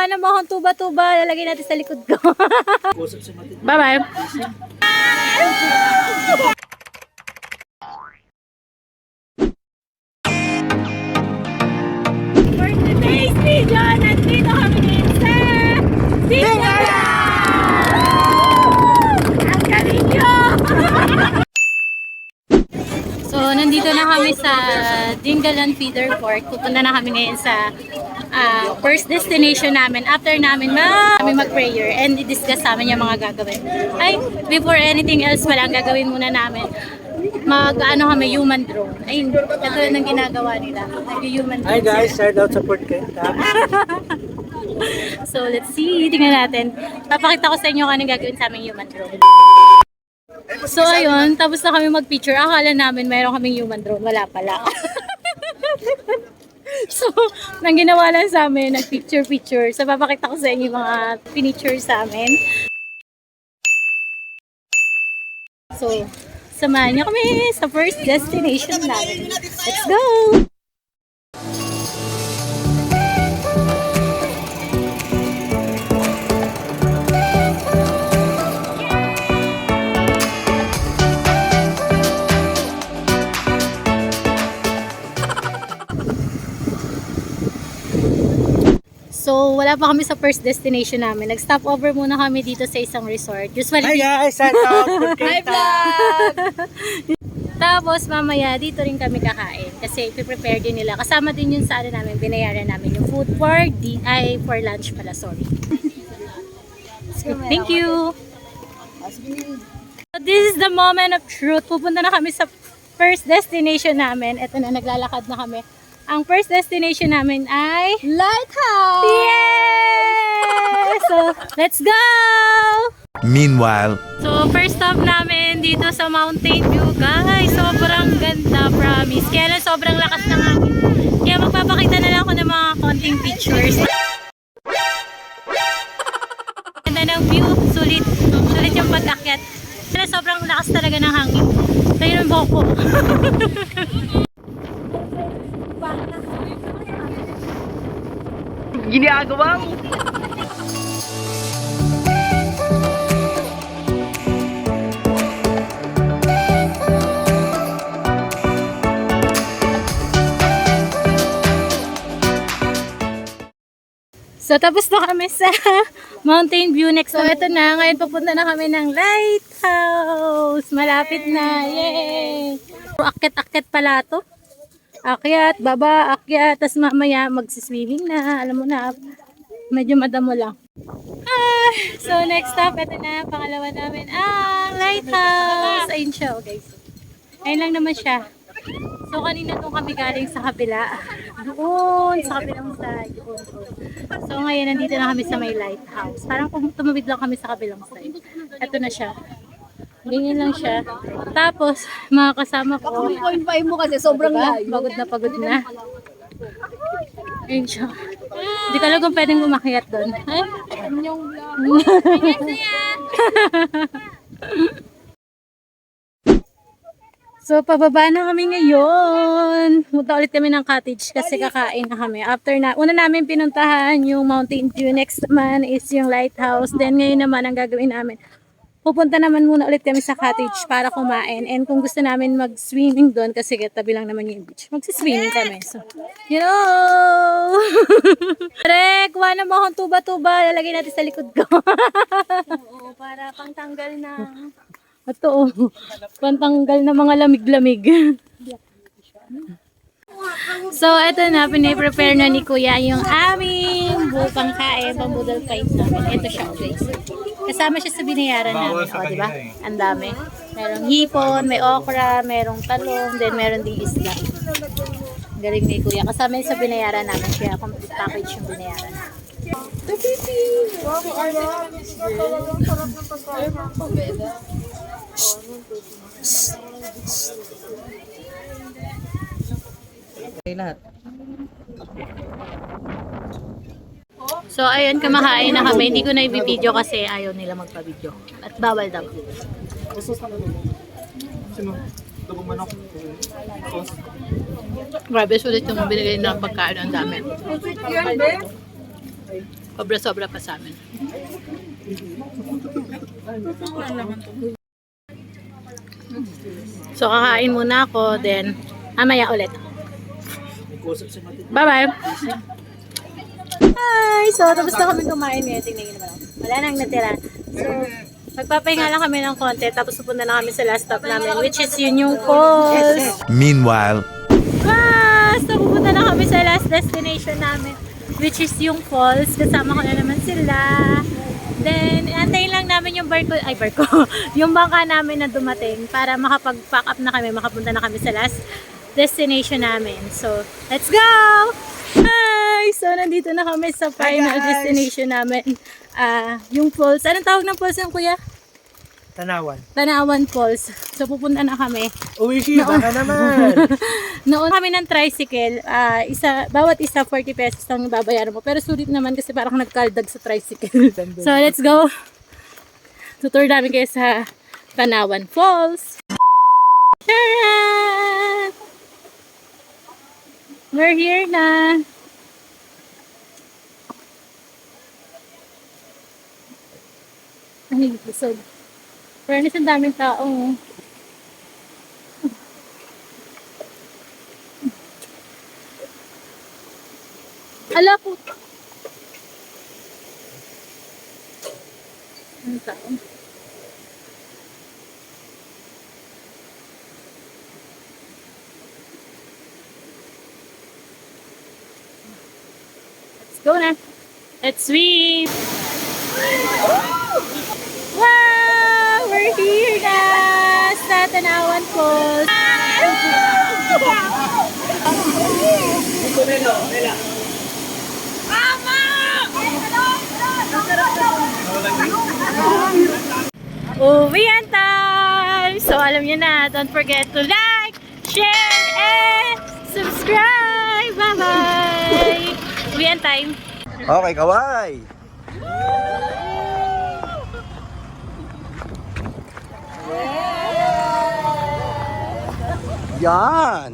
kuha mo akong tuba-tuba. Lalagay natin sa likod ko. Bye-bye. For today's video, nandito kami ngayon sa Dingalan! Ang galing nyo! So, nandito na kami sa Dingalan Feeder Court. Pupunta na kami ngayon sa first destination namin. After namin mag-prayer and i-discuss namin yung mga gagawin. Ay, before anything else, walang gagawin muna namin. Kami, human drone. Ayun, katulad ng ginagawa nila. Human drone. Hi guys, shout out support kayo. So, let's see. Tingnan natin. Papakita ko sa inyo kung anong gagawin sa aming human drone. So, ayun. Tapos na kami mag-picture. Akala namin mayroon kaming human drone. Wala pala. So, nang ginawa lang sa amin, nag-picture-picture. So, papakita ko sa inyo yung mga pinicture sa amin. So, samahan niyo kami sa first destination namin. Let's go! So, wala pa kami sa first destination namin. Nag-stop over muna kami dito sa isang resort. Usually, Hi guys, shout out support kayo. hi vlog! Tapos, mamaya, dito rin kami kakain. Kasi, ipiprepare din nila. Kasama din yun sa ano namin, binayaran namin yung food for lunch pala, sorry. So, thank you! So, this is the moment of truth. Pupunta na kami sa first destination namin. Ito na, naglalakad na kami. Ang first destination namin ay Lighthouse! Yay! So, let's go! Meanwhile, So, first stop namin dito sa Mountain View, guys. Sobrang ganda, promise. Kaya lang sobrang lakas ng hangin. Kaya magpapakita na lang ako ng mga konting pictures. Ganda ng view. Sulit. Sulit yung pag-akyat. Kaya sobrang lakas talaga ng hangin. Tayo ng buhok ko. Ginagawa mo. So, tapos na kami sa Mountain View next. So, ito na. Ngayon, papunta na kami ng Lighthouse. Malapit na. Yay! Akyat-akyat pala to. Akyat, baba, akyat. Tapos mamaya, magsiswimming na. Alam mo na, medyo madamo lang. So, next stop. Ito na. Pangalawa namin. Lighthouse. Ayun siya, oh, guys. Ayun lang naman siya. So, kanina doon kami galing sa kabila. Doon, sa kabilang side. So, ngayon, nandito na kami sa may lighthouse. Parang kung tumawid lang kami sa kabilang side. Ito na siya. Ganyan lang siya. Tapos, mga kasama ko. 1.5 mo kasi sobrang Diba? layo. Pagod na pagod na. Ayun siya. Hindi ka lang kung pwedeng umakyat doon. Ay? So, pababa na kami ngayon. Punta ulit kami ng cottage kasi kakain na kami. Una namin pinuntahan yung Mountain View. Next naman is yung lighthouse. Then, ngayon naman ang gagawin namin. Pupunta naman muna ulit kami sa cottage para kumain. And kung gusto namin mag-swimming doon, kasi tabi lang naman yung beach, magsiswimming kami. So, you know! Pre, kuha mo akong tuba-tuba. Lalagay natin sa likod ko. Oo, para pangtanggal ng... Ito, pantanggal na mga lamig-lamig. So, ito na, piniprepare na ni Kuya yung aming bukang kain, pambudol fight namin. Ito siya, guys. Kasama siya sa binayaran namin. O, diba? Ang dami. Merong hipon, may okra, merong talong, then meron ding isda. Galing ni Kuya. Kasama yun sa binayaran namin. Kaya complete package yung binayaran namin. So, ayun, kumakain na kami. Hindi ko na i-video kasi ayaw nila magpa-video. At bawal daw. Grabe, sulit yung binigay ng pagkain. Ang dami. Sobra-sobra pa sa amin. So, kakain muna ako, then, mamaya ulit. Bye-bye! Hi! So, tapos na kami kumain ngayon. Tingnan nyo naman. Wala nang natira. So, magpapahinga lang kami ng konti, tapos pupunta na kami sa last stop namin, which is yun yung falls. Meanwhile, So, pupunta na kami sa last destination namin, which is yung falls. Kasama ko na naman sila. Then, antayin lang namin yung barko, yung bangka namin na dumating para makapag-pack up na kami, makapunta na kami sa last destination namin. So, let's go! Hi! So, nandito na kami sa final destination namin. Yung falls. Anong tawag ng falls ng kuya? Tanawan. Tanawan Falls. So, pupunta na kami. Uwishi, baka naman. Noon kami ng tricycle, bawat isa 40 pesos lang babayaran mo. Pero sulit naman kasi parang nagkaldag sa tricycle. So, let's go. Tutur namin kayo sa Tanawan Falls. Tara! We're here na. Ay, busog. Fairness, ang daming taong. Ala po. Ang tao. Let's go na. Let's swim. Wow! We're here na sa Tanawan Falls. Uwian time! So alam niyo na, don't forget to like, share, and subscribe! Bye-bye! Uwian time! okay, kaway! Yan!